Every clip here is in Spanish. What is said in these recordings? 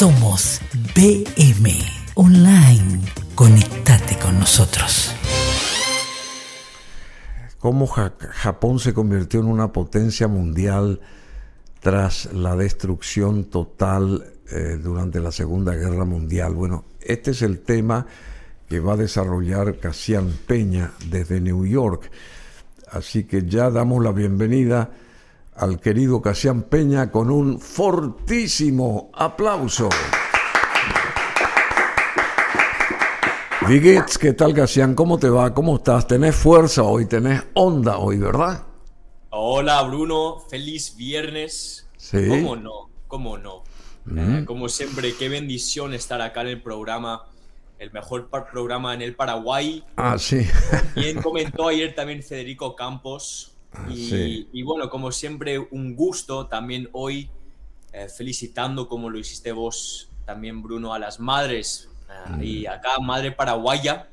Somos BM Online. Conectate con nosotros. ¿Cómo Japón se convirtió en una potencia mundial tras la destrucción total durante la Segunda Guerra Mundial? Bueno, este es el tema que va a desarrollar Cassian Peña desde New York. Así que ya damos la bienvenida al querido Cassian Peña con un fortísimo aplauso. Viguets, ¿qué tal, Cassian? ¿Cómo te va? ¿Cómo estás? ¿Tenés fuerza hoy? ¿Tenés onda hoy, verdad? Hola, Bruno. Feliz viernes. Sí. ¿Cómo no? ¿Cómo no? Como siempre, qué bendición estar acá en el programa, el mejor programa en el Paraguay. Ah, sí. Bien comentó ayer también Federico Campos. Sí. Y bueno, como siempre, un gusto también hoy, felicitando como lo hiciste vos también, Bruno, a las madres. Y acá, madre paraguaya,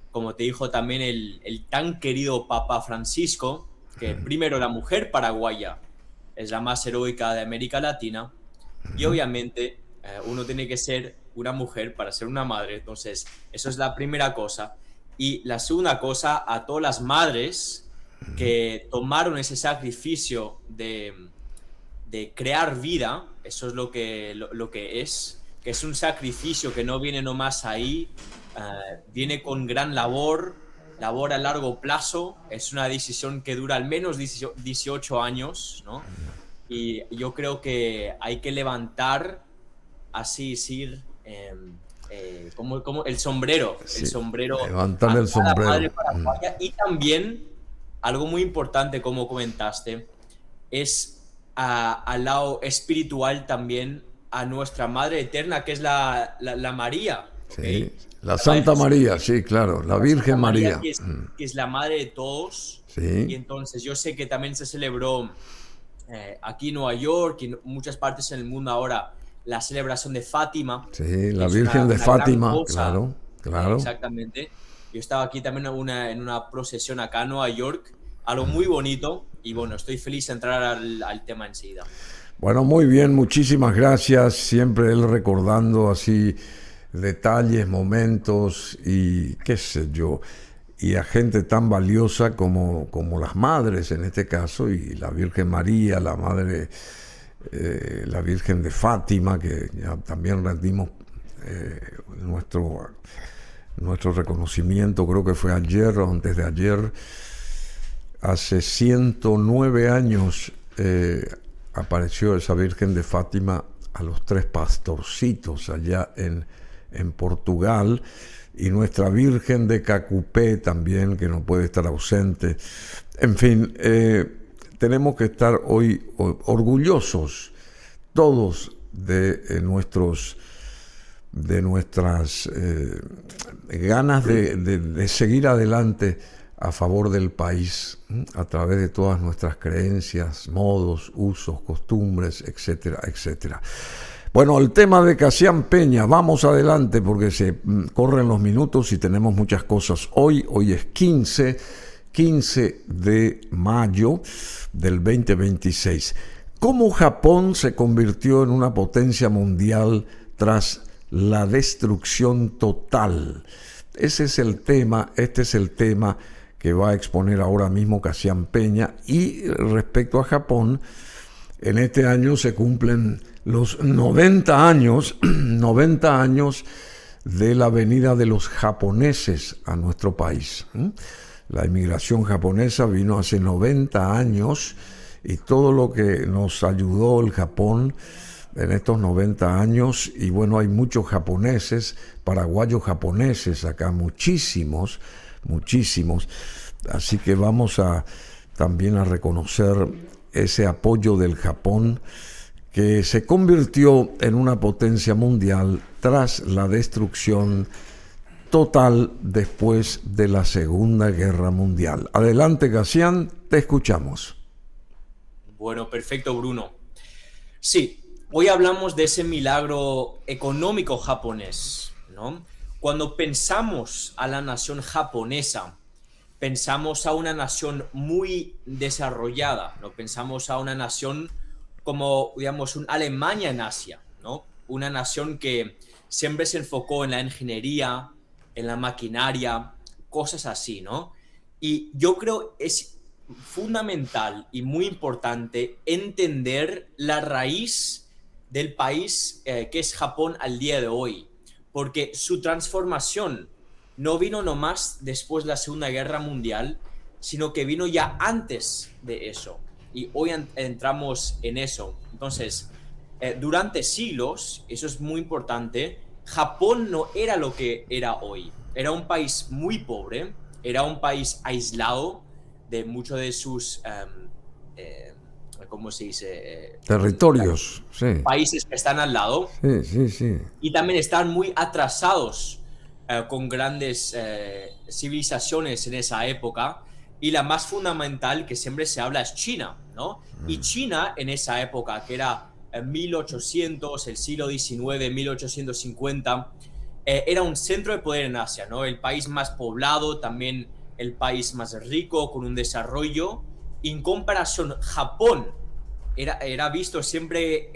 como te dijo también el tan querido Papa Francisco, que primero la mujer paraguaya es la más heroica de América Latina, y obviamente uno tiene que ser una mujer para ser una madre. Entonces, eso es la primera cosa. Y la segunda cosa, a todas las madres que tomaron ese sacrificio de crear vida. Eso es lo que es, que es un sacrificio que no viene nomás ahí, viene con gran labor a largo plazo. Es una decisión que dura al menos 18 años, ¿no? Y yo creo que hay que levantar, así decir, como el sombrero, Sí, el sombrero, levantar el a sombrero. la madre paraguaya. Y también, algo muy importante, como comentaste, es al lado espiritual también, a nuestra Madre Eterna, que es la María. ¿Okay? Sí. La Santa María, sí, claro, la Virgen Santa María. Que es la madre de todos. Sí. Y entonces yo sé que también se celebró aquí en Nueva York y en muchas partes en el mundo ahora la celebración de Fátima. Sí, la Es Virgen de una gran Fátima, cosa. claro. Exactamente. Yo estaba aquí también en una procesión acá en Nueva York, algo muy bonito, y bueno, estoy feliz de entrar al tema enseguida. Bueno, muy bien, muchísimas gracias. Siempre él recordando así detalles, momentos y qué sé yo, y a gente tan valiosa como las madres en este caso, y la Virgen María, la Madre, la Virgen de Fátima, que ya también rendimos nuestro reconocimiento, creo que fue ayer o antes de ayer. Hace 109 años apareció esa Virgen de Fátima a los 3 pastorcitos allá en Portugal, y nuestra Virgen de Cacupé también, que no puede estar ausente. En fin, tenemos que estar hoy orgullosos todos de nuestras ganas de seguir adelante a favor del país, a través de todas nuestras creencias, modos, usos, costumbres, etcétera, etcétera. Bueno, el tema de Cassian Peña, vamos adelante porque se corren los minutos y tenemos muchas cosas. Hoy es 15 de mayo del 2026. ¿Cómo Japón se convirtió en una potencia mundial tras la destrucción total? Ese es el tema, este es el tema que va a exponer ahora mismo Cassian Peña. Y respecto a Japón, en este año se cumplen los 90 años de la venida de los japoneses a nuestro país. La inmigración japonesa vino hace 90 años y todo lo que nos ayudó el Japón en estos 90 años, y bueno, hay muchos japoneses, paraguayos japoneses acá, muchísimos, así que vamos también a reconocer ese apoyo del Japón, que se convirtió en una potencia mundial tras la destrucción total después de la Segunda Guerra Mundial. Adelante, Cassian, te escuchamos. Bueno, perfecto, Bruno. Sí, hoy hablamos de ese milagro económico japonés, ¿no? Cuando pensamos a la nación japonesa, pensamos a una nación muy desarrollada, ¿no? Pensamos a una nación como, digamos, una Alemania en Asia, ¿no? una nación que siempre se enfocó en la ingeniería, en la maquinaria, cosas así, ¿no? Y yo creo es fundamental y muy importante entender la raíz del país que es Japón al día de hoy, porque su transformación no vino nomás después de la Segunda Guerra Mundial, sino que vino ya antes de eso. Y hoy entramos en eso. Entonces, durante siglos, eso es muy importante, Japón no era lo que era hoy. Era un país muy pobre, era un país aislado de muchos de sus, ¿cómo se dice? Territorios, sí. Países que están al lado. Sí, sí, sí. Y también están muy atrasados con grandes civilizaciones en esa época. Y la más fundamental que siempre se habla es China, ¿no? Y China en esa época, que era 1800, el siglo XIX, 1850, era un centro de poder en Asia, ¿no? El país más poblado, también el país más rico, con un desarrollo. En comparación, Japón era visto siempre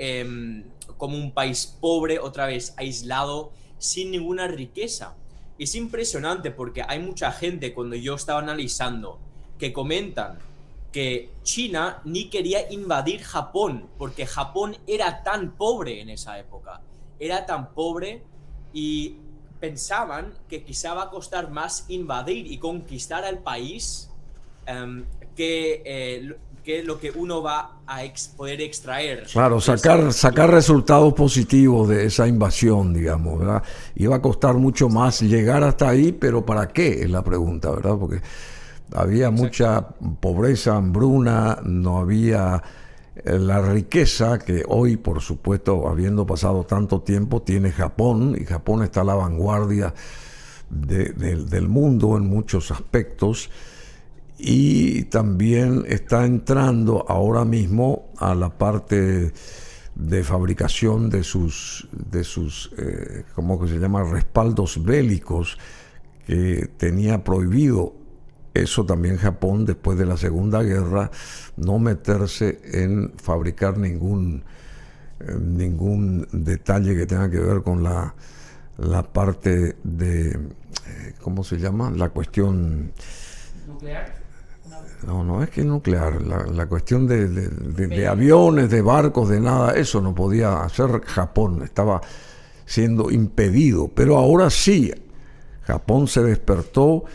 como un país pobre, otra vez aislado, sin ninguna riqueza. Es impresionante porque hay mucha gente, cuando yo estaba analizando, que comentan que China ni quería invadir Japón, porque Japón era tan pobre en esa época. Era tan pobre y pensaban que quizá va a costar más invadir y conquistar al país que lo que uno va a poder extraer. Claro, sacar resultados positivos de esa invasión, digamos, ¿verdad? Iba a costar mucho más llegar hasta ahí, pero ¿para qué? Es la pregunta, ¿verdad? Porque había mucha pobreza, hambruna, no había la riqueza que hoy, por supuesto, habiendo pasado tanto tiempo, tiene Japón, y Japón está a la vanguardia del mundo en muchos aspectos, y también está entrando ahora mismo a la parte de fabricación de sus ¿cómo que se llama? Respaldos bélicos, que tenía prohibido eso también Japón después de la Segunda Guerra, no meterse en fabricar ningún detalle que tenga que ver con la parte de ¿cómo se llama? La cuestión ¿Nuclear? no es que nuclear, la cuestión de aviones, de barcos, de nada, eso no podía hacer Japón, estaba siendo impedido, pero ahora sí, Japón se despertó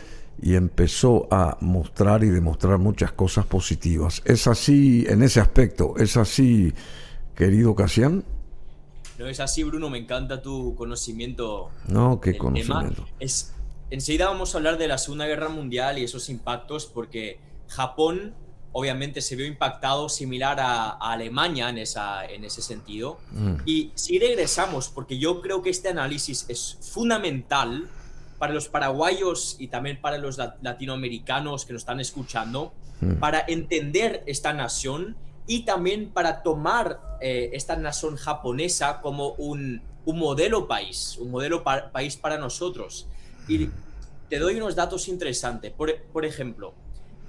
y empezó a mostrar y demostrar muchas cosas positivas. ¿Es así en ese aspecto? ¿Es así, querido Casian? No es así, Bruno, me encanta tu conocimiento. No, qué del conocimiento. Tema. Enseguida vamos a hablar de la Segunda Guerra Mundial y esos impactos, porque Japón obviamente se vio impactado similar a Alemania en ese sentido. Y si regresamos, porque yo creo que este análisis es fundamental para los paraguayos y también para los latinoamericanos que nos están escuchando, para entender esta nación y también para tomar esta nación japonesa como un modelo país, país para nosotros. Y te doy unos datos interesantes. Por ejemplo,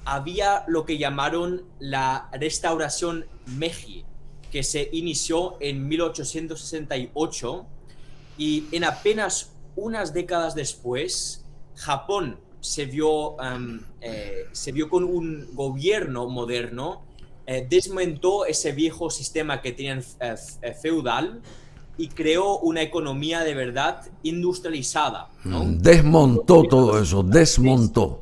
había lo que llamaron la restauración Meiji, que se inició en 1868 y en apenas unas décadas después, Japón se vio con un gobierno moderno, desmontó ese viejo sistema que tenían feudal y creó una economía de verdad industrializada, ¿no? Desmontó todo eso, desmontó,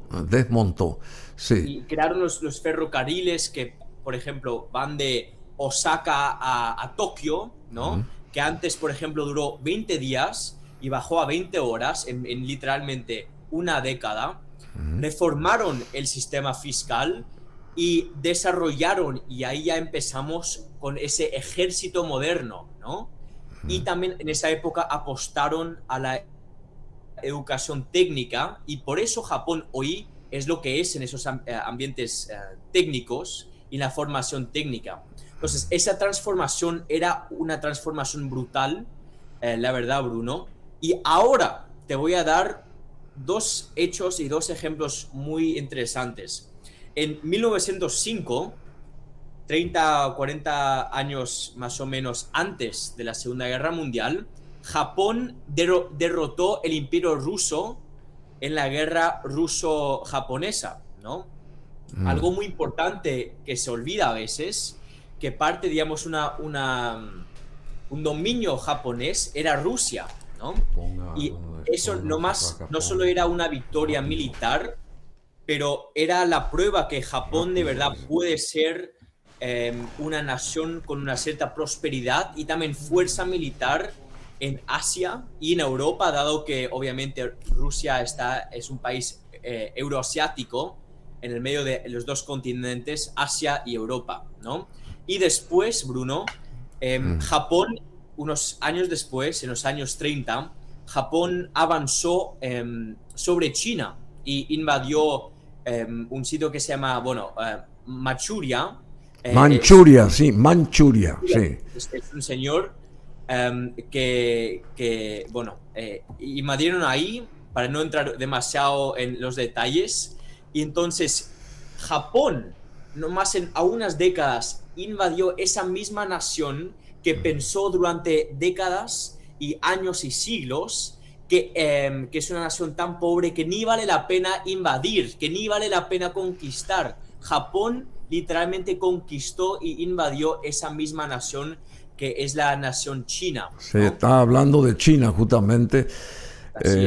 sí. Y crearon los ferrocarriles que, por ejemplo, van de Osaka a Tokio, ¿no? Que antes, por ejemplo, duró 20 días y bajó a 20 horas en literalmente una década. Reformaron el sistema fiscal y desarrollaron, y ahí ya empezamos con ese ejército moderno, ¿no? Y también en esa época apostaron a la educación técnica, y por eso Japón hoy es lo que es en esos ambientes técnicos y la formación técnica. Entonces, esa transformación era una transformación brutal, la verdad, Bruno. Y ahora te voy a dar dos hechos y dos ejemplos muy interesantes. En 1905, 30 o 40 años más o menos antes de la Segunda Guerra Mundial, Japón derrotó el Imperio Ruso en la guerra ruso-japonesa, ¿no? Algo muy importante que se olvida a veces, que parte, digamos, un dominio japonés era Rusia, ¿no? Y eso no solo era una victoria militar, pero era la prueba que Japón de verdad puede ser una nación con una cierta prosperidad y también fuerza militar en Asia y en Europa, dado que obviamente Rusia es un país euroasiático en el medio de los dos continentes, Asia y Europa, ¿no? Y después, Bruno, Japón, unos años después, en los años 30, Japón avanzó sobre China y invadió un sitio que se llama, Manchuria. Manchuria, sí, Manchuria, sí. Es un señor invadieron ahí, para no entrar demasiado en los detalles, y entonces Japón, no más a unas décadas, invadió esa misma nación que pensó durante décadas y años y siglos que es una nación tan pobre que ni vale la pena invadir, que ni vale la pena conquistar. Japón literalmente conquistó y invadió esa misma nación que es la nación china, ¿no? Se está hablando de China justamente.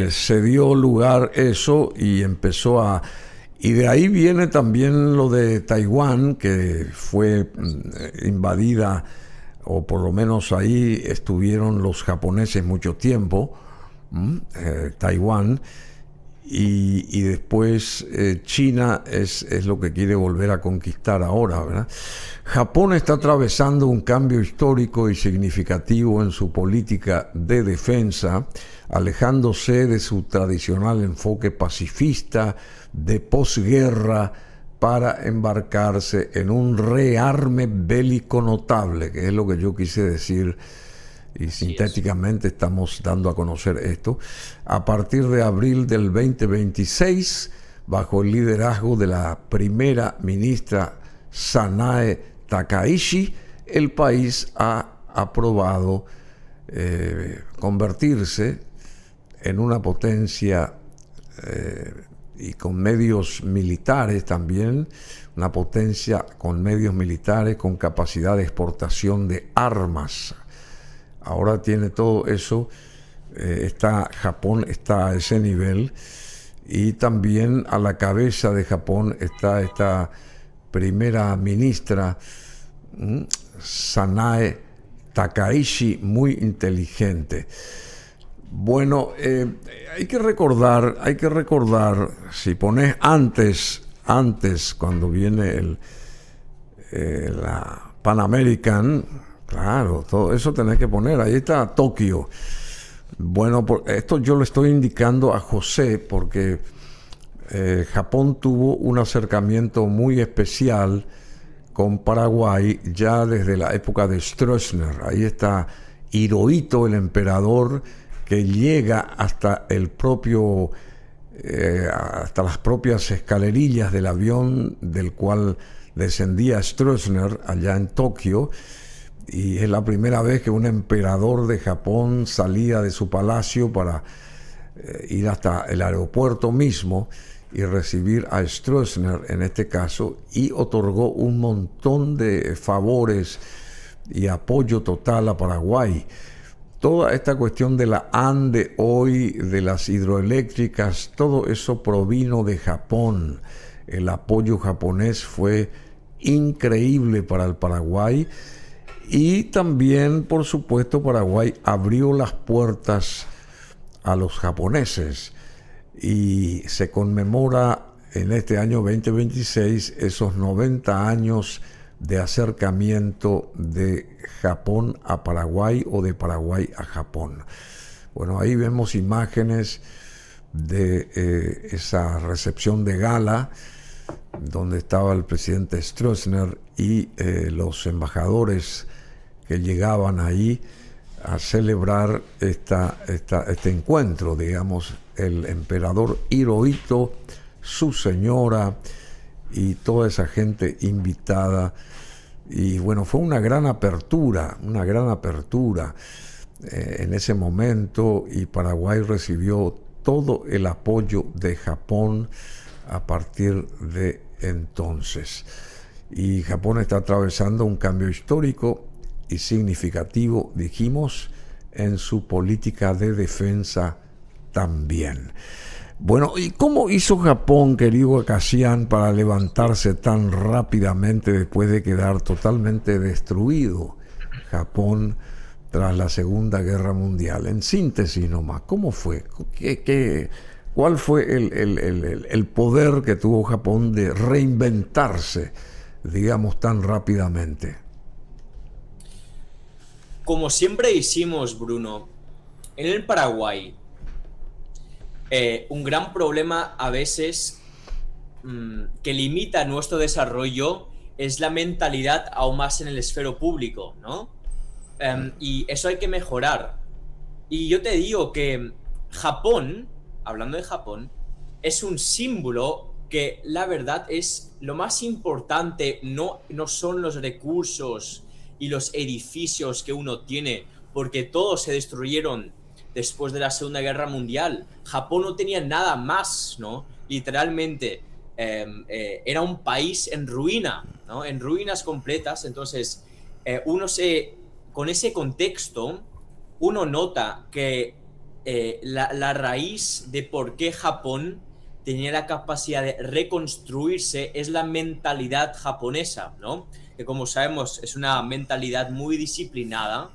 Se dio lugar eso y empezó a... Y de ahí viene también lo de Taiwán, que fue invadida, o por lo menos ahí estuvieron los japoneses mucho tiempo, Taiwán, y después China es lo que quiere volver a conquistar ahora, ¿verdad? Japón está atravesando un cambio histórico y significativo en su política de defensa, alejándose de su tradicional enfoque pacifista de posguerra para embarcarse en un rearme bélico notable, que es lo que yo quise decir, y sintéticamente estamos dando a conocer esto, a partir de abril del 2026, bajo el liderazgo de la primera ministra Sanae Takaichi, el país ha aprobado convertirse en una potencia y con medios militares también, una potencia con medios militares, con capacidad de exportación de armas. Ahora tiene todo eso, Japón está a ese nivel, y también a la cabeza de Japón está esta primera ministra, Sanae Takaichi, muy inteligente. Bueno, hay que recordar, si pones antes cuando viene la Pan American, claro, todo eso tenés que poner, ahí está Tokio. Bueno, esto yo le estoy indicando a José porque Japón tuvo un acercamiento muy especial con Paraguay ya desde la época de Stroessner. Ahí está Hirohito, el emperador, que llega hasta hasta las propias escalerillas del avión del cual descendía Stroessner allá en Tokio, y es la primera vez que un emperador de Japón salía de su palacio para ir hasta el aeropuerto mismo y recibir a Stroessner en este caso, y otorgó un montón de favores y apoyo total a Paraguay. Toda esta cuestión de la ANDE hoy, de las hidroeléctricas, todo eso provino de Japón. El apoyo japonés fue increíble para el Paraguay, y también, por supuesto, Paraguay abrió las puertas a los japoneses, y se conmemora en este año 2026 esos 90 años de acercamiento de Japón a Paraguay o de Paraguay a Japón. Bueno, ahí vemos imágenes de esa recepción de gala donde estaba el presidente Stroessner y los embajadores que llegaban ahí a celebrar este encuentro, digamos, el emperador Hirohito, su señora y toda esa gente invitada Y bueno, fue una gran apertura en ese momento, y Paraguay recibió todo el apoyo de Japón a partir de entonces. Y Japón está atravesando un cambio histórico y significativo, dijimos, en su política de defensa también. Bueno, ¿y cómo hizo Japón, querido Akasian, para levantarse tan rápidamente después de quedar totalmente destruido Japón tras la Segunda Guerra Mundial? En síntesis nomás, ¿cómo fue? ¿Cuál fue el poder que tuvo Japón de reinventarse, digamos, tan rápidamente? Como siempre hicimos, Bruno, en el Paraguay, un gran problema a veces que limita nuestro desarrollo es la mentalidad aún más en el esfero público, ¿no? Y eso hay que mejorar. Y yo te digo que Japón, hablando de Japón, es un símbolo que la verdad es lo más importante, no son los recursos y los edificios que uno tiene, porque todos se destruyeron después de la Segunda Guerra Mundial. Japón no tenía nada más, ¿no? Literalmente era un país en ruina, ¿no? En ruinas completas. Entonces, con ese contexto, uno nota que la raíz de por qué Japón tenía la capacidad de reconstruirse es la mentalidad japonesa, ¿no? Que como sabemos es una mentalidad muy disciplinada,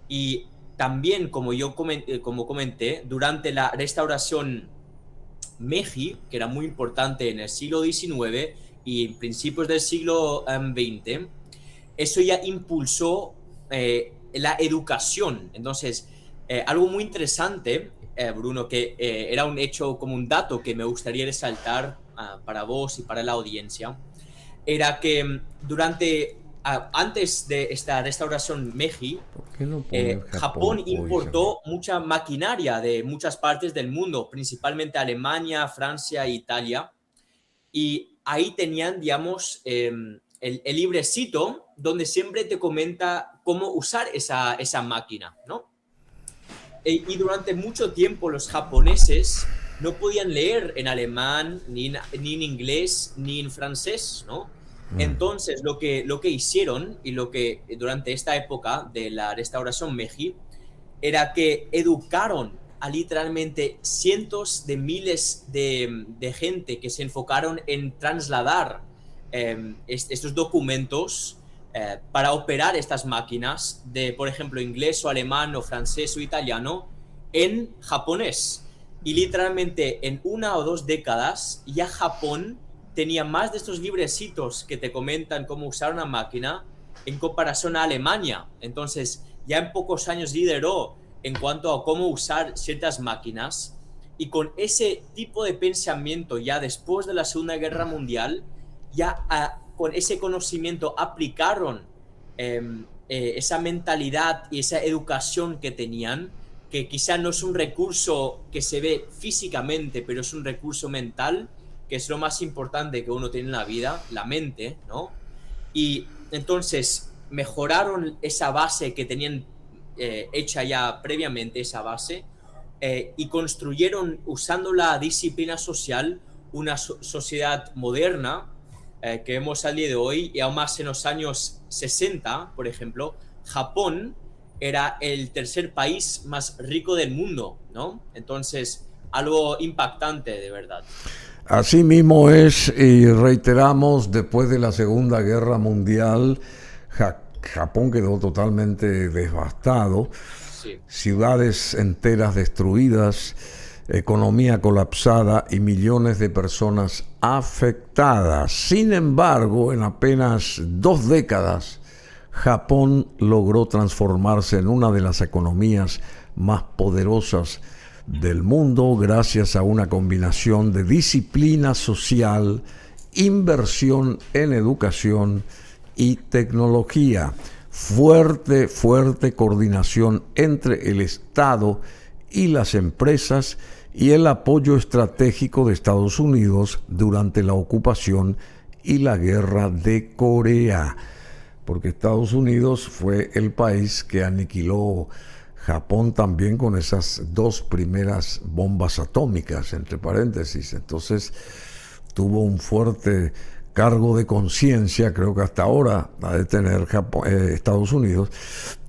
y también, como comenté, durante la restauración Meiji, que era muy importante en el siglo XIX y principios del siglo XX, eso ya impulsó la educación. Entonces, algo muy interesante, Bruno, que era un hecho, como un dato que me gustaría resaltar para vos y para la audiencia, era que antes de esta restauración Meiji, Japón importó mucha maquinaria de muchas partes del mundo, principalmente Alemania, Francia e Italia, y ahí tenían, digamos, el librecito donde siempre te comenta cómo usar esa máquina, ¿no? Y durante mucho tiempo los japoneses no podían leer en alemán, ni en inglés, ni en francés, ¿no? Entonces, lo que hicieron, y lo que durante esta época de la restauración Meiji, era que educaron a literalmente cientos de miles de gente que se enfocaron en trasladar estos documentos para operar estas máquinas de, por ejemplo, inglés o alemán o francés o italiano en japonés. Y literalmente en 1 o 2 décadas ya Japón tenía más de estos librecitos que te comentan cómo usar una máquina en comparación a Alemania. Entonces, ya en pocos años lideró en cuanto a cómo usar ciertas máquinas, y con ese tipo de pensamiento ya después de la Segunda Guerra Mundial, ya con ese conocimiento aplicaron esa mentalidad y esa educación que tenían, que quizá no es un recurso que se ve físicamente, pero es un recurso mental, que es lo más importante que uno tiene en la vida, la mente, ¿no? Y entonces mejoraron esa base que tenían hecha ya previamente, esa base, y construyeron, usando la disciplina social, una sociedad moderna que vemos al día de hoy. Y aún más en los años 60, por ejemplo, Japón era el tercer país más rico del mundo, ¿no? Entonces, algo impactante, de verdad. Así mismo es, y reiteramos, después de la Segunda Guerra Mundial, Japón quedó totalmente devastado, sí. Ciudades enteras destruidas, economía colapsada y millones de personas afectadas. Sin embargo, en apenas 2 décadas, Japón logró transformarse en una de las economías más poderosas del mundo gracias a una combinación de disciplina social, inversión en educación y tecnología, fuerte coordinación entre el Estado y las empresas, y el apoyo estratégico de Estados Unidos durante la ocupación y la guerra de Corea. porque Estados Unidos fue el país que aniquiló Japón también con esas 2 primeras bombas atómicas, entre paréntesis. Entonces tuvo un fuerte cargo de conciencia, creo que hasta ahora ha de tener Estados Unidos,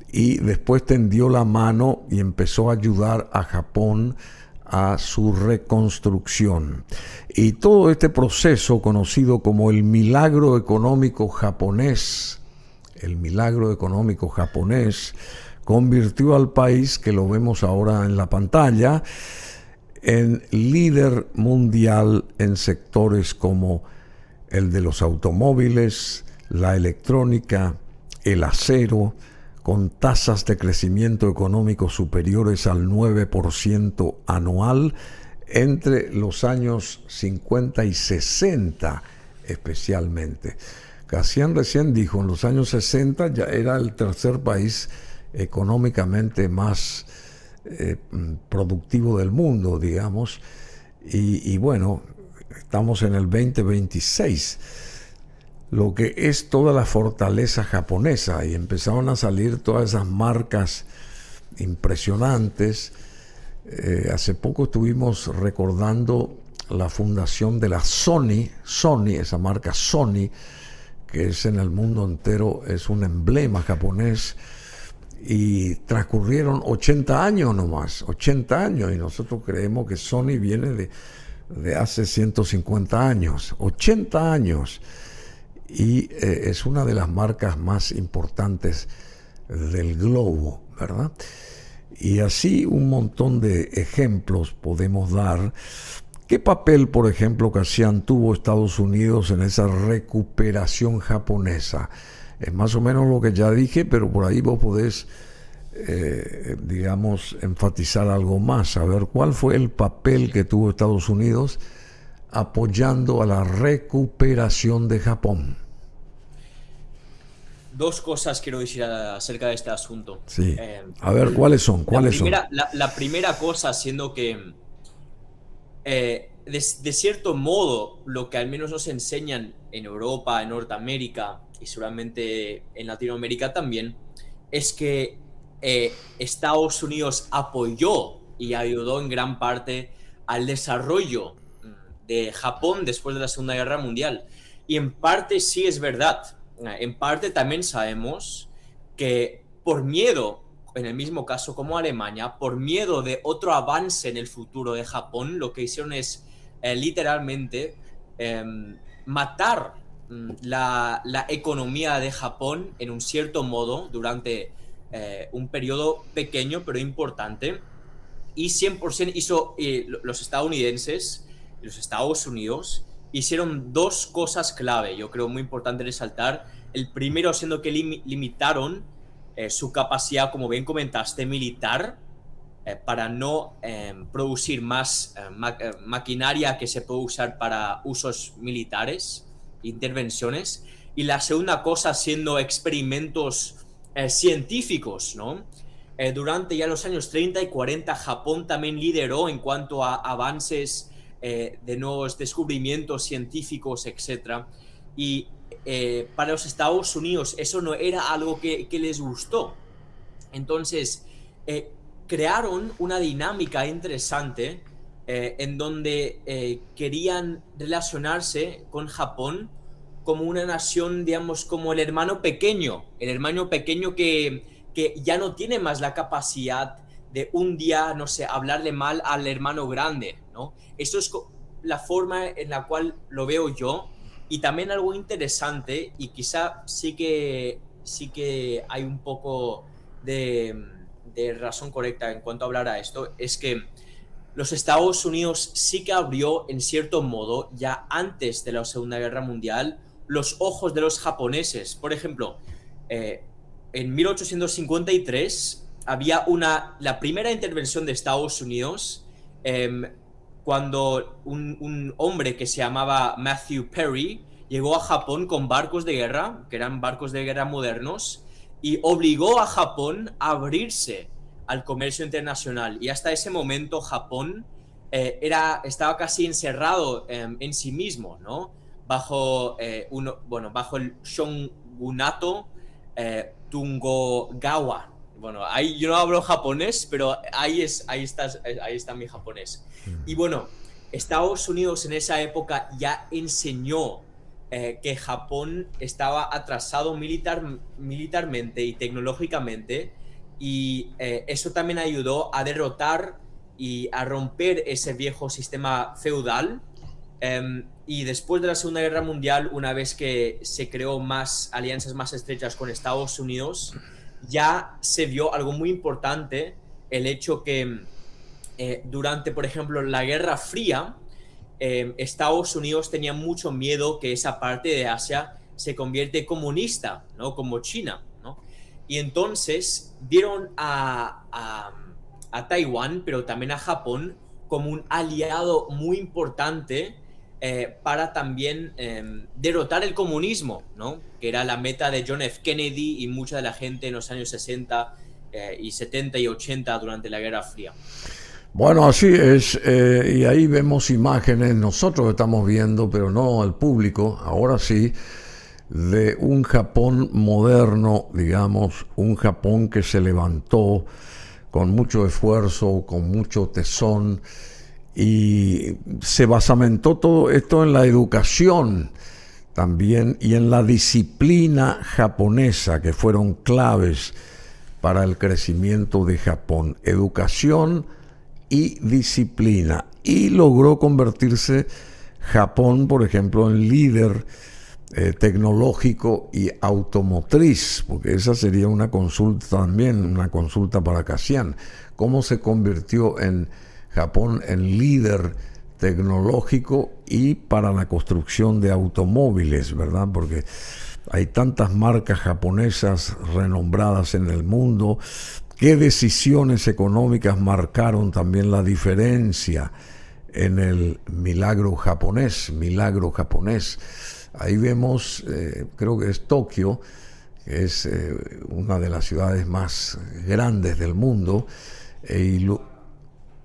y después tendió la mano y empezó a ayudar a Japón a su reconstrucción. Y todo este proceso, conocido como el milagro económico japonés, convirtió al país, que lo vemos ahora en la pantalla, en líder mundial en sectores como el de los automóviles, la electrónica, el acero, con tasas de crecimiento económico superiores al 9% anual entre los años 50 y 60 especialmente. Cassian recién dijo, en los años 60 ya era el tercer país económicamente más productivo del mundo, digamos, y bueno, estamos en el 2026, lo que es toda la fortaleza japonesa, y empezaron a salir todas esas marcas impresionantes. Hace poco estuvimos recordando la fundación de la Sony, esa marca Sony, que es en el mundo entero, es un emblema japonés, y transcurrieron 80 años nomás, 80 años, y nosotros creemos que Sony viene de hace 150 años, 80 años, y es una de las marcas más importantes del globo, ¿verdad? Y así un montón de ejemplos podemos dar. ¿Qué papel, por ejemplo, Cassian, tuvo Estados Unidos en esa recuperación japonesa? Es más o menos lo que ya dije, pero por ahí vos podés, digamos, enfatizar algo más. A ver, ¿cuál fue el papel que tuvo Estados Unidos apoyando a la recuperación de Japón? 2 cosas quiero decir acerca de este asunto. Sí. A ver, ¿cuáles son? La primera cosa, siendo que de cierto modo, lo que al menos nos enseñan en Europa, en Norteamérica y seguramente en Latinoamérica también, es que Estados Unidos apoyó y ayudó en gran parte al desarrollo de Japón después de la Segunda Guerra Mundial. Y en parte sí es verdad. En parte también sabemos que por miedo, en el mismo caso como Alemania, por miedo de otro avance en el futuro de Japón, lo que hicieron es literalmente matar la economía de Japón en un cierto modo durante un periodo pequeño pero importante, y 100% hizo los estadounidenses, los Estados Unidos, hicieron 2 cosas clave, yo creo muy importante resaltar. El primero siendo que limitaron su capacidad, como bien comentaste, militar, para no producir más maquinaria que se puede usar para usos militares, intervenciones. Y la segunda cosa siendo experimentos científicos, ¿no? Durante ya los años 30 y 40, Japón también lideró en cuanto a avances de nuevos descubrimientos científicos, etc. Y para los Estados Unidos eso no era algo que les gustó. Entonces crearon una dinámica interesante en donde querían relacionarse con Japón como una nación, digamos, como el hermano pequeño que ya no tiene más la capacidad de un día, no sé, hablarle mal al hermano grande, ¿no? Eso es la forma en la cual lo veo yo. Y también algo interesante, y quizá sí que hay un poco de razón correcta en cuanto a hablar a esto, es que los Estados Unidos sí que abrió en cierto modo, ya antes de la Segunda Guerra Mundial, los ojos de los japoneses. Por ejemplo, en 1853 había la primera intervención de Estados Unidos cuando un hombre que se llamaba Matthew Perry llegó a Japón con barcos de guerra, que eran barcos de guerra modernos, y obligó a Japón a abrirse al comercio internacional. Y hasta ese momento Japón estaba casi encerrado en sí mismo, ¿no? Bajo el shogunato Tungogawa. Bueno, ahí yo no hablo japonés, pero ahí está mi japonés. Y bueno, Estados Unidos en esa época ya enseñó que Japón estaba atrasado militarmente y tecnológicamente, y eso también ayudó a derrotar y a romper ese viejo sistema feudal. Y después de la Segunda Guerra Mundial, una vez que se creó más alianzas más estrechas con Estados Unidos, ya se vio algo muy importante, el hecho que durante, por ejemplo, la Guerra Fría, Estados Unidos tenía mucho miedo que esa parte de Asia se convierte comunista, ¿no? Como China, ¿no? Y entonces vieron a Taiwán, pero también a Japón, como un aliado muy importante para también derrotar el comunismo, ¿no? Que era la meta de John F. Kennedy y mucha de la gente en los años 60 y 70 y 80 durante la Guerra Fría. Bueno, así es, y ahí vemos imágenes, nosotros estamos viendo, pero no al público, ahora sí, de un Japón moderno, digamos, un Japón que se levantó con mucho esfuerzo, con mucho tesón, y se basamentó todo esto en la educación también y en la disciplina japonesa, que fueron claves para el crecimiento de Japón. Educación y disciplina. Y logró convertirse Japón, por ejemplo, en líder tecnológico y automotriz, porque esa sería una consulta también, una consulta para Cassián. ¿Cómo se convirtió en Japón en líder tecnológico y para la construcción de automóviles, verdad? Porque hay tantas marcas japonesas renombradas en el mundo. ¿Qué decisiones económicas marcaron también la diferencia en el milagro japonés? Ahí vemos, creo que es Tokio, que es una de las ciudades más grandes del mundo,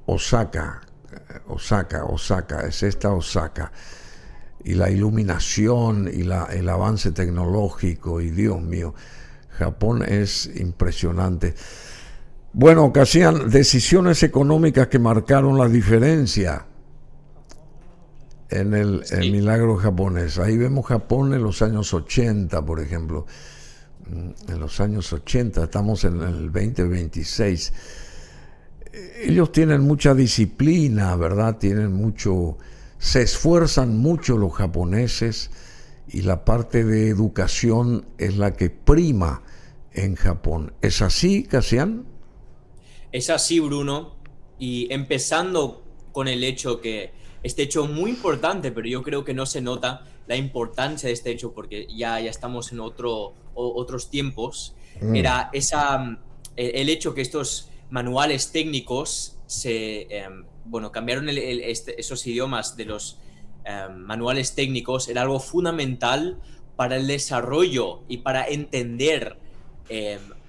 Osaka, es esta Osaka. Y la iluminación y el avance tecnológico, y Dios mío, Japón es impresionante. Bueno, Cassián, decisiones económicas que marcaron la diferencia en el milagro japonés. Ahí vemos Japón en los años 80, por ejemplo. En los años 80, estamos en el 2026. Ellos tienen mucha disciplina, ¿verdad? Se esfuerzan mucho los japoneses, y la parte de educación es la que prima en Japón. ¿Es así, Cassián? Es así, Bruno, y empezando con el hecho que este hecho muy importante, pero yo creo que no se nota la importancia de este hecho porque ya estamos en otros tiempos, era el hecho que estos manuales técnicos cambiaron esos idiomas de los manuales técnicos, era algo fundamental para el desarrollo y para entender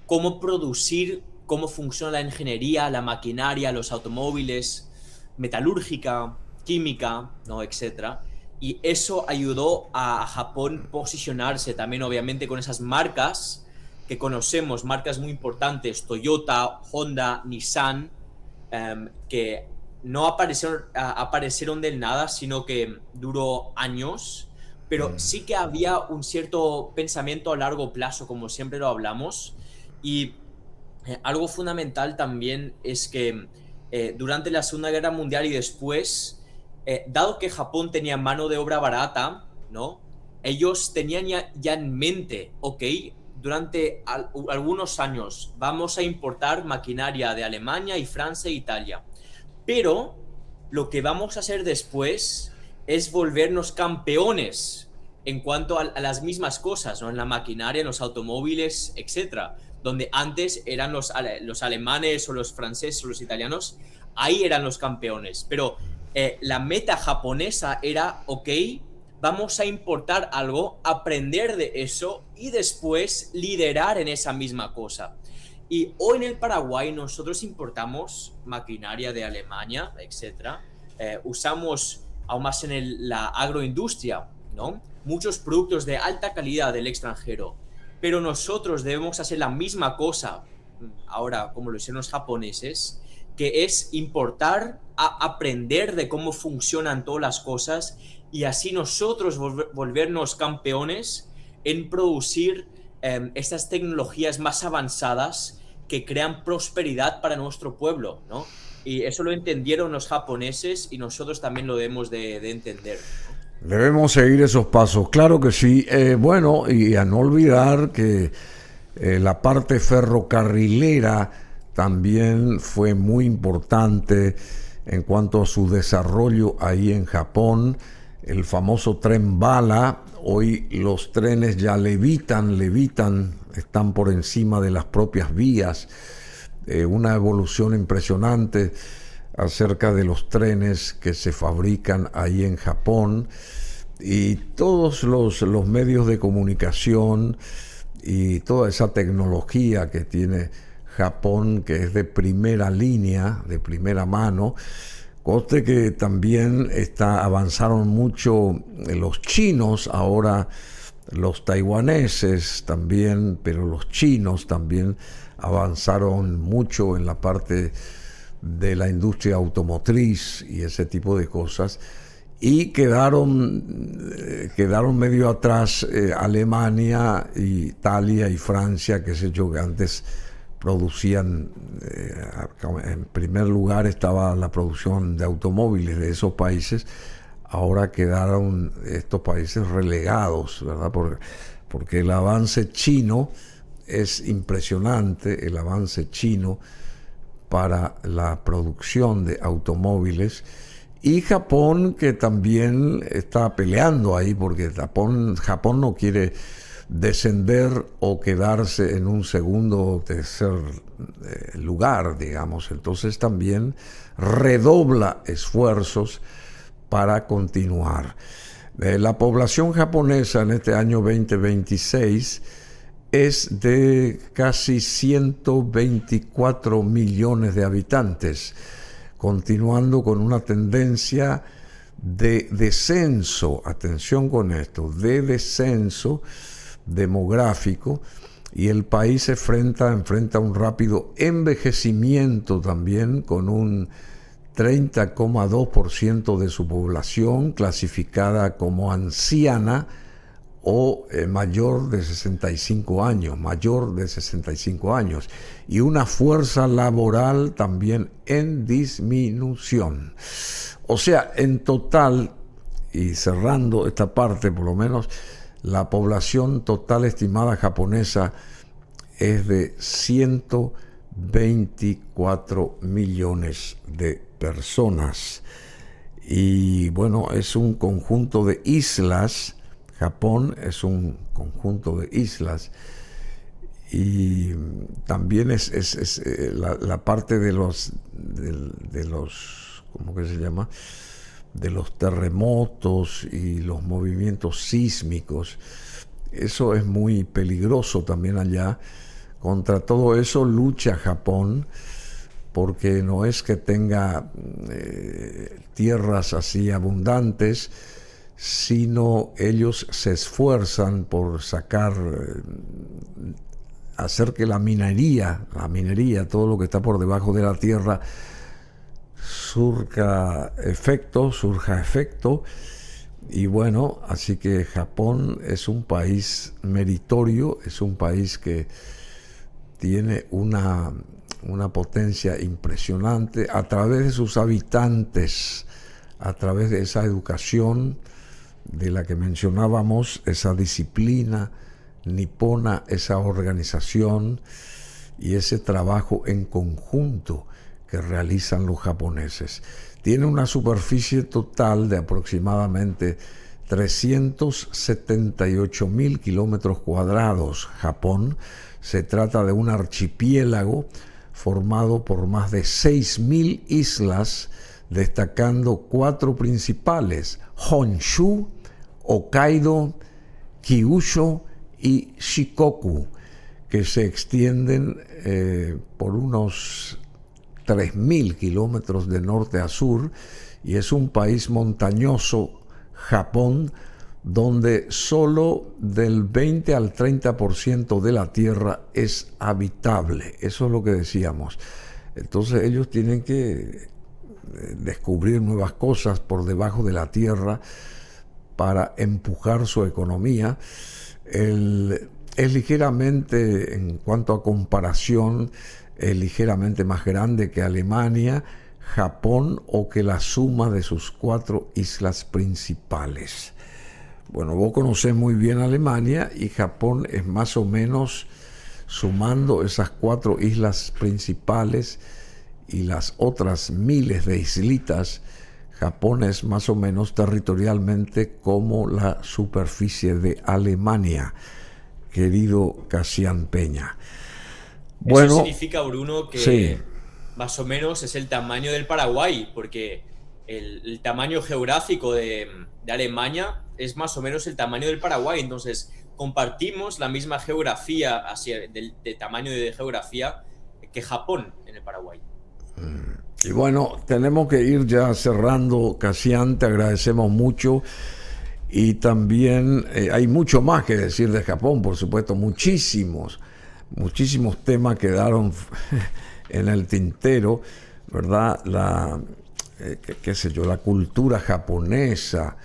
cómo producir, cómo funciona la ingeniería, la maquinaria, los automóviles, metalúrgica, química, ¿no? Etcétera. Y eso ayudó a Japón posicionarse también, obviamente, con esas marcas que conocemos, marcas muy importantes, Toyota, Honda, Nissan, que no aparecieron del nada, sino que duró años, pero sí que había un cierto pensamiento a largo plazo, como siempre lo hablamos, y algo fundamental también es que durante la Segunda Guerra Mundial y después, dado que Japón tenía mano de obra barata, ¿no? Ellos tenían ya en mente, ok, durante algunos años vamos a importar maquinaria de Alemania y Francia e Italia, pero lo que vamos a hacer después es volvernos campeones en cuanto a las mismas cosas, ¿no? En la maquinaria, en los automóviles, etcétera. Donde antes eran los alemanes o los franceses o los italianos, ahí eran los campeones. Pero la meta japonesa era, ok, vamos a importar algo, aprender de eso y después liderar en esa misma cosa. Y hoy en el Paraguay nosotros importamos maquinaria de Alemania, etc. Usamos aún más en la agroindustria, ¿no? Muchos productos de alta calidad del extranjero. pero nosotros debemos hacer la misma cosa ahora, como lo hicieron los japoneses, que es importar, aprender de cómo funcionan todas las cosas y así nosotros volvernos campeones en producir estas tecnologías más avanzadas que crean prosperidad para nuestro pueblo, ¿no? Y eso lo entendieron los japoneses y nosotros también lo debemos de entender, ¿no? Debemos seguir esos pasos, claro que sí. Bueno, y a no olvidar que la parte ferrocarrilera también fue muy importante en cuanto a su desarrollo ahí en Japón. El famoso tren bala, hoy los trenes ya levitan, están por encima de las propias vías. Una evolución impresionante acerca de los trenes que se fabrican ahí en Japón, y todos los medios de comunicación y toda esa tecnología que tiene Japón, que es de primera línea, de primera mano. Conste que también avanzaron mucho los chinos, ahora los taiwaneses también, pero los chinos también avanzaron mucho en la parte de la industria automotriz y ese tipo de cosas, y quedaron medio atrás Alemania, Italia y Francia, que sé yo, que antes producían, en primer lugar estaba la producción de automóviles de esos países. Ahora quedaron estos países relegados, ¿verdad? Porque el avance chino es impresionante, el avance chino para la producción de automóviles, y Japón, que también está peleando ahí, porque Japón no quiere descender o quedarse en un segundo o tercer lugar, digamos. Entonces también redobla esfuerzos para continuar. La población japonesa en este año 2026 es de casi 124 millones de habitantes, continuando con una tendencia de descenso, atención con esto, de descenso demográfico, y el país se enfrenta un rápido envejecimiento también, con un 30,2% de su población clasificada como anciana o mayor de 65 años, y una fuerza laboral también en disminución. O sea, en total, y cerrando esta parte por lo menos, la población total estimada japonesa es de 124 millones de personas. Y bueno, es un conjunto de islas. Japón es un conjunto de islas, y también es la parte de los ¿cómo que se llama?, de los terremotos y los movimientos sísmicos. Eso es muy peligroso también allá. Contra todo eso lucha Japón, porque no es que tenga tierras así abundantes, sino ellos se esfuerzan por hacer que la minería, todo lo que está por debajo de la tierra, surja efecto, y bueno, así que Japón es un país meritorio, es un país que tiene una potencia impresionante a través de sus habitantes, a través de esa educación de la que mencionábamos, esa disciplina nipona, esa organización y ese trabajo en conjunto que realizan los japoneses. Tiene una superficie total de aproximadamente 378.000 kilómetros cuadrados. Japón se trata de un archipiélago formado por más de 6.000 islas, destacando 4 principales: Honshu, Hokkaido, Kyushu y Shikoku, que se extienden por unos 3.000 kilómetros de norte a sur, y es un país montañoso, Japón, donde solo del 20 al 30% de la tierra es habitable. Eso es lo que decíamos. Entonces ellos tienen que descubrir nuevas cosas por debajo de la tierra para empujar su economía. Es ligeramente, en cuanto a comparación, es ligeramente más grande que Alemania, Japón o que la suma de sus 4 islas principales. Bueno, vos conocés muy bien Alemania, y Japón es más o menos, sumando esas 4 islas principales y las otras miles de islitas, Japón es más o menos territorialmente como la superficie de Alemania, querido Casián Peña. Bueno, eso significa, Bruno, que sí, más o menos es el tamaño del Paraguay, porque el tamaño geográfico de Alemania es más o menos el tamaño del Paraguay. Entonces, compartimos la misma geografía, de tamaño de geografía, que Japón en el Paraguay. y bueno, tenemos que ir ya cerrando, Casián, te agradecemos mucho. Y también hay mucho más que decir de Japón, por supuesto, muchísimos temas quedaron en el tintero, ¿verdad? Qué sé yo, la cultura japonesa.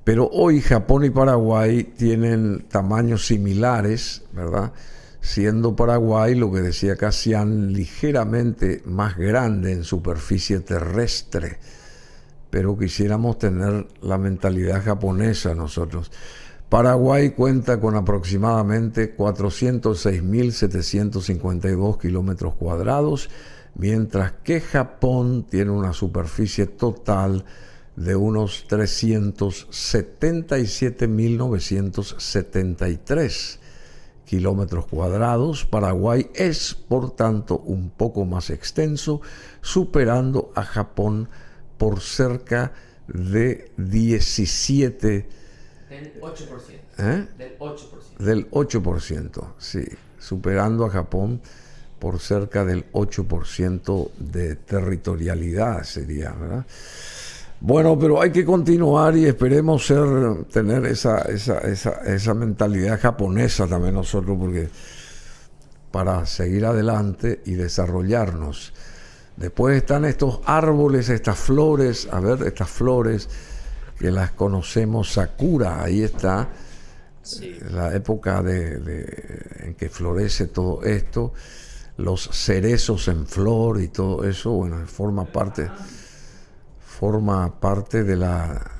Pero hoy Japón y Paraguay tienen tamaños similares, ¿verdad? Siendo Paraguay, lo que decía Casián, ligeramente más grande en superficie terrestre. Pero quisiéramos tener la mentalidad japonesa nosotros. Paraguay cuenta con aproximadamente 406.752 kilómetros cuadrados, mientras que Japón tiene una superficie total de unos 377.973 kilómetros cuadrados. Paraguay es, por tanto, un poco más extenso, superando a Japón por cerca de 17%. Del 8%. Del 8%. Del 8%, sí, superando a Japón por cerca del 8% de territorialidad sería, ¿verdad? Bueno, pero hay que continuar y esperemos tener esa mentalidad japonesa también nosotros, porque para seguir adelante y desarrollarnos. Después están estos árboles, estas flores, estas flores que las conocemos, Sakura, ahí está, sí, la época en que florece todo esto, los cerezos en flor y todo eso, bueno, forma parte de la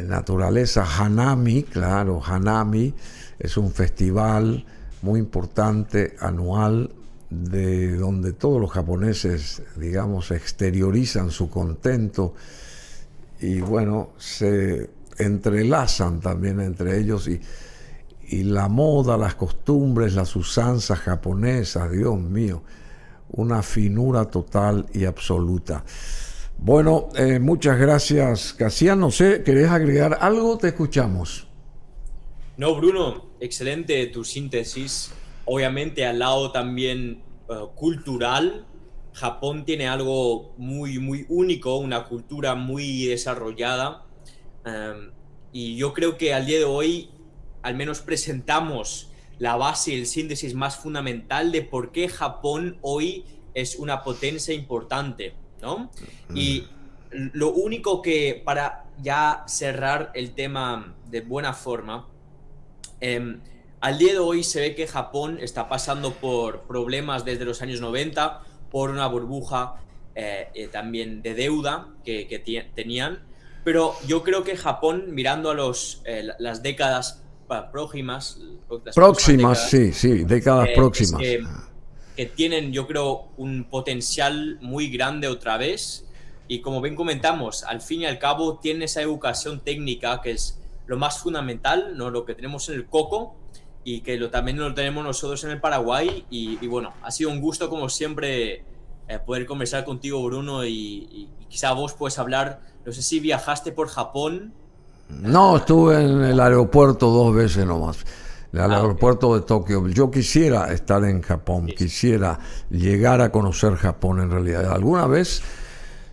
naturaleza. Hanami, claro, Hanami es un festival muy importante anual, de donde todos los japoneses, digamos, exteriorizan su contento y bueno, se entrelazan también entre ellos, y la moda, las costumbres, las usanzas japonesas, Dios mío, una finura total y absoluta. Bueno, muchas gracias, Casián. No sé, ¿querés agregar algo? Te escuchamos. No, Bruno, excelente tu síntesis. Obviamente, al lado también cultural, Japón tiene algo muy, muy único, una cultura muy desarrollada. Y yo creo que al día de hoy, al menos presentamos la base y el síntesis más fundamental de por qué Japón hoy es una potencia importante, ¿no? Y lo único que, para ya cerrar el tema de buena forma, al día de hoy se ve que Japón está pasando por problemas desde los años 90, por una burbuja también de deuda que tenían, pero yo creo que Japón, mirando a las décadas próximas, décadas, sí, décadas próximas, que tienen, yo creo, un potencial muy grande otra vez, y como bien comentamos, al fin y al cabo tienen esa educación técnica que es lo más fundamental, ¿no? Lo que tenemos en el coco, y que también lo tenemos nosotros en el Paraguay, y bueno, ha sido un gusto como siempre poder conversar contigo, Bruno, y quizá vos puedes hablar, no sé si viajaste por Japón. No, estuve en el aeropuerto 2 veces nomás, en el aeropuerto de Tokio. Yo quisiera estar en Japón, quisiera llegar a conocer Japón en realidad. Alguna vez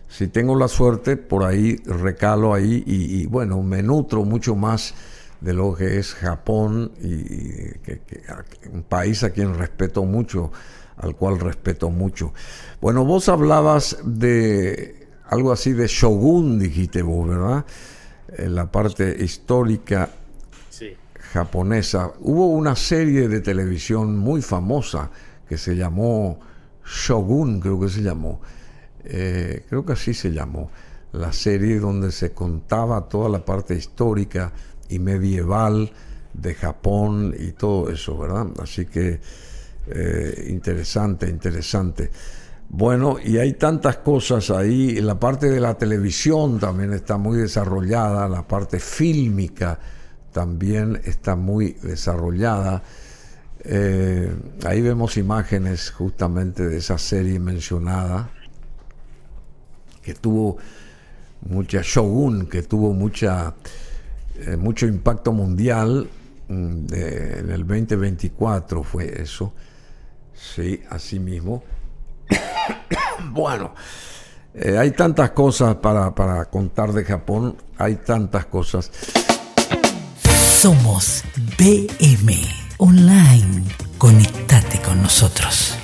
si tengo la suerte, por ahí recalo ahí y bueno, me nutro mucho más de lo que es Japón, un país a quien respeto mucho, al cual respeto mucho. Bueno, vos hablabas de algo así de Shogun, dijiste vos, ¿verdad? La parte histórica japonesa. Hubo una serie de televisión muy famosa que se llamó Shogun, creo que se llamó. Creo que así se llamó. La serie donde se contaba toda la parte histórica y medieval de Japón y todo eso, ¿verdad? Así que interesante. Bueno, y hay tantas cosas ahí. La parte de la televisión también está muy desarrollada, la parte fílmica también está muy desarrollada. Ahí vemos imágenes justamente de esa serie mencionada, que tuvo mucha Shogun, que tuvo mucho impacto mundial. En el 2024 fue eso. Sí, así mismo. Bueno, hay tantas cosas para contar de Japón, hay tantas cosas. Somos BM Online. Conectate con nosotros.